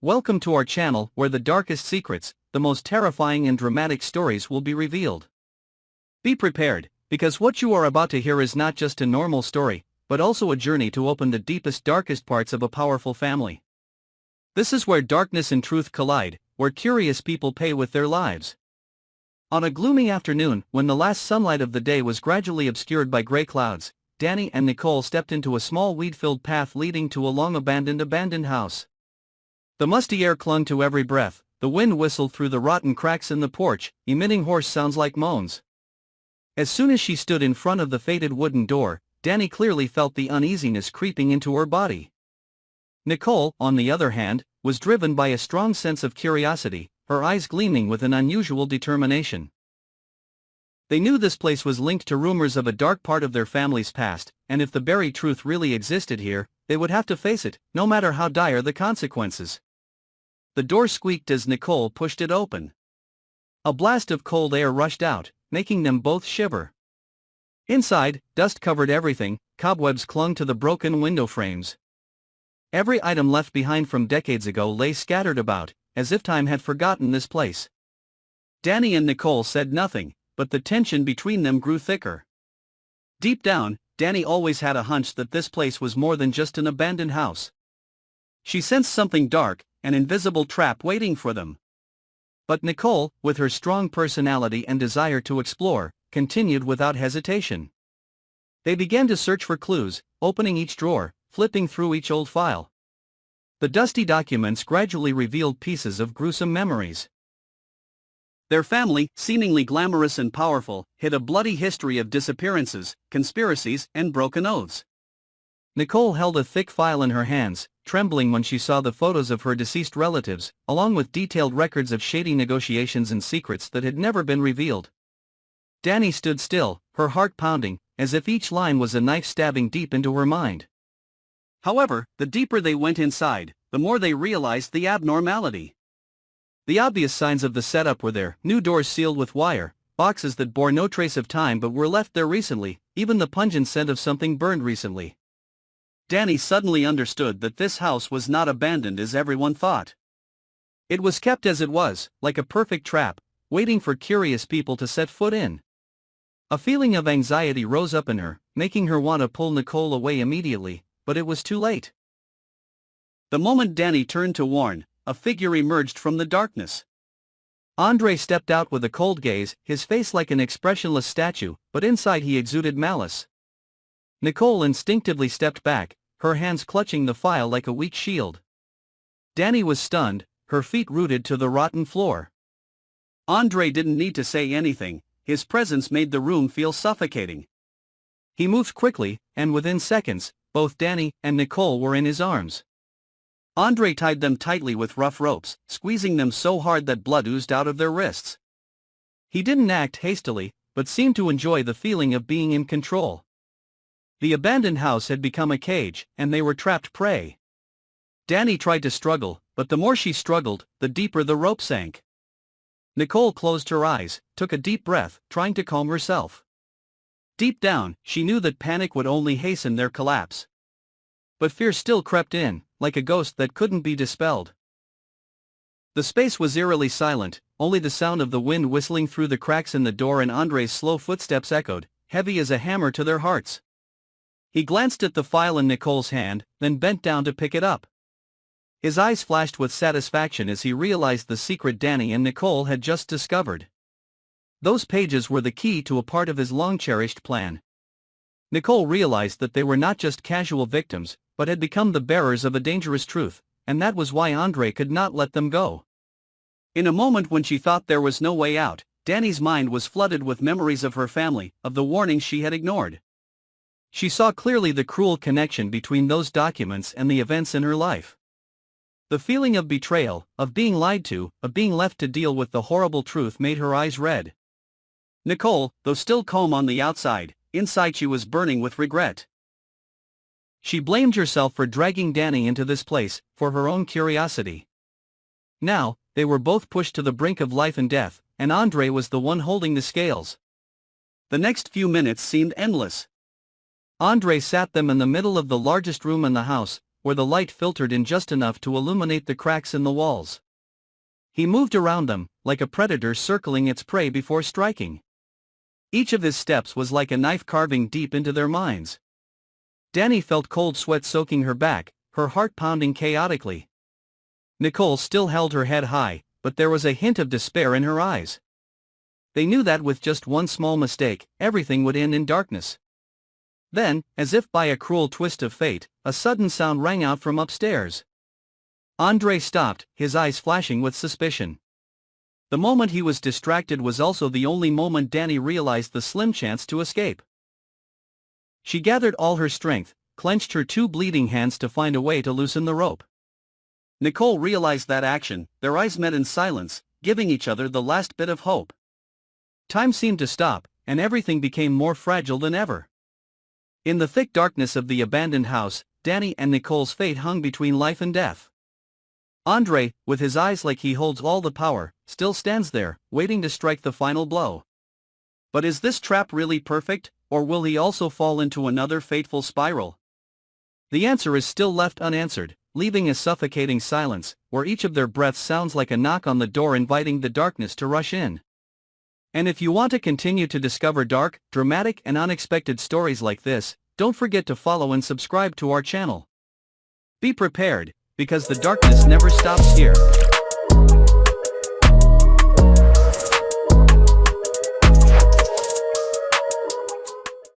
Welcome to our channel where the darkest secrets, the most terrifying and dramatic stories will be revealed. Be prepared, because what you are about to hear is not just a normal story, but also a journey to open the deepest, darkest parts of a powerful family. This is where darkness and truth collide, where curious people pay with their lives. On a gloomy afternoon, when the last sunlight of the day was gradually obscured by gray clouds, Dani and Nicole stepped into a small weed-filled path leading to a long-abandoned house. The musty air clung to every breath, the wind whistled through the rotten cracks in the porch, emitting hoarse sounds like moans. As soon as she stood in front of the faded wooden door, Dani clearly felt the uneasiness creeping into her body. Nicole, on the other hand, was driven by a strong sense of curiosity, her eyes gleaming with an unusual determination. They knew this place was linked to rumors of a dark part of their family's past, and if the buried truth really existed here, they would have to face it, no matter how dire the consequences. The door squeaked as Nicole pushed it open. A blast of cold air rushed out, making them both shiver. Inside, dust covered everything, cobwebs clung to the broken window frames. Every item left behind from decades ago lay scattered about, as if time had forgotten this place. Dani and Nicole said nothing, but the tension between them grew thicker. Deep down, Dani always had a hunch that this place was more than just an abandoned house. She sensed something dark, an invisible trap waiting for them. But Nicole, with her strong personality and desire to explore, continued without hesitation. They began to search for clues, opening each drawer, flipping through each old file. The dusty documents gradually revealed pieces of gruesome memories. Their family, seemingly glamorous and powerful, hid a bloody history of disappearances, conspiracies, and broken oaths. Nicole held a thick file in her hands, trembling when she saw the photos of her deceased relatives, along with detailed records of shady negotiations and secrets that had never been revealed. Dani stood still, her heart pounding, as if each line was a knife stabbing deep into her mind. However, the deeper they went inside, the more they realized the abnormality. The obvious signs of the setup were there: new doors sealed with wire, boxes that bore no trace of time but were left there recently, even the pungent scent of something burned recently. Dani suddenly understood that this house was not abandoned as everyone thought. It was kept as it was, like a perfect trap, waiting for curious people to set foot in. A feeling of anxiety rose up in her, making her want to pull Nicole away immediately, but it was too late. The moment Dani turned to warn, a figure emerged from the darkness. Andre stepped out with a cold gaze, his face like an expressionless statue, but inside he exuded malice. Nicole instinctively stepped back, her hands clutching the file like a weak shield. Dani was stunned, her feet rooted to the rotten floor. Andre didn't need to say anything, his presence made the room feel suffocating. He moved quickly, and within seconds, both Dani and Nicole were in his arms. Andre tied them tightly with rough ropes, squeezing them so hard that blood oozed out of their wrists. He didn't act hastily, but seemed to enjoy the feeling of being in control. The abandoned house had become a cage, and they were trapped prey. Dani tried to struggle, but the more she struggled, the deeper the rope sank. Nicole closed her eyes, took a deep breath, trying to calm herself. Deep down, she knew that panic would only hasten their collapse. But fear still crept in, like a ghost that couldn't be dispelled. The space was eerily silent, only the sound of the wind whistling through the cracks in the door and Andre's slow footsteps echoed, heavy as a hammer to their hearts. He glanced at the file in Nicole's hand, then bent down to pick it up. His eyes flashed with satisfaction as he realized the secret Dani and Nicole had just discovered. Those pages were the key to a part of his long-cherished plan. Nicole realized that they were not just casual victims, but had become the bearers of a dangerous truth, and that was why Andre could not let them go. In a moment when she thought there was no way out, Dani's mind was flooded with memories of her family, of the warnings she had ignored. She saw clearly the cruel connection between those documents and the events in her life. The feeling of betrayal, of being lied to, of being left to deal with the horrible truth made her eyes red. Nicole, though still calm on the outside, inside she was burning with regret. She blamed herself for dragging Dani into this place, for her own curiosity. Now, they were both pushed to the brink of life and death, and Andre was the one holding the scales. The next few minutes seemed endless. Andre sat them in the middle of the largest room in the house, where the light filtered in just enough to illuminate the cracks in the walls. He moved around them, like a predator circling its prey before striking. Each of his steps was like a knife carving deep into their minds. Dani felt cold sweat soaking her back, her heart pounding chaotically. Nicole still held her head high, but there was a hint of despair in her eyes. They knew that with just one small mistake, everything would end in darkness. Then, as if by a cruel twist of fate, a sudden sound rang out from upstairs. Andre stopped, his eyes flashing with suspicion. The moment he was distracted was also the only moment Dani realized the slim chance to escape. She gathered all her strength, clenched her two bleeding hands to find a way to loosen the rope. Nicole realized that action, their eyes met in silence, giving each other the last bit of hope. Time seemed to stop, and everything became more fragile than ever. In the thick darkness of the abandoned house, Dani and Nicole's fate hung between life and death. Andre, with his eyes like he holds all the power, still stands there, waiting to strike the final blow. But is this trap really perfect, or will he also fall into another fateful spiral? The answer is still left unanswered, leaving a suffocating silence, where each of their breaths sounds like a knock on the door inviting the darkness to rush in. And if you want to continue to discover dark, dramatic and unexpected stories like this, don't forget to follow and subscribe to our channel. Be prepared, because the darkness never stops here.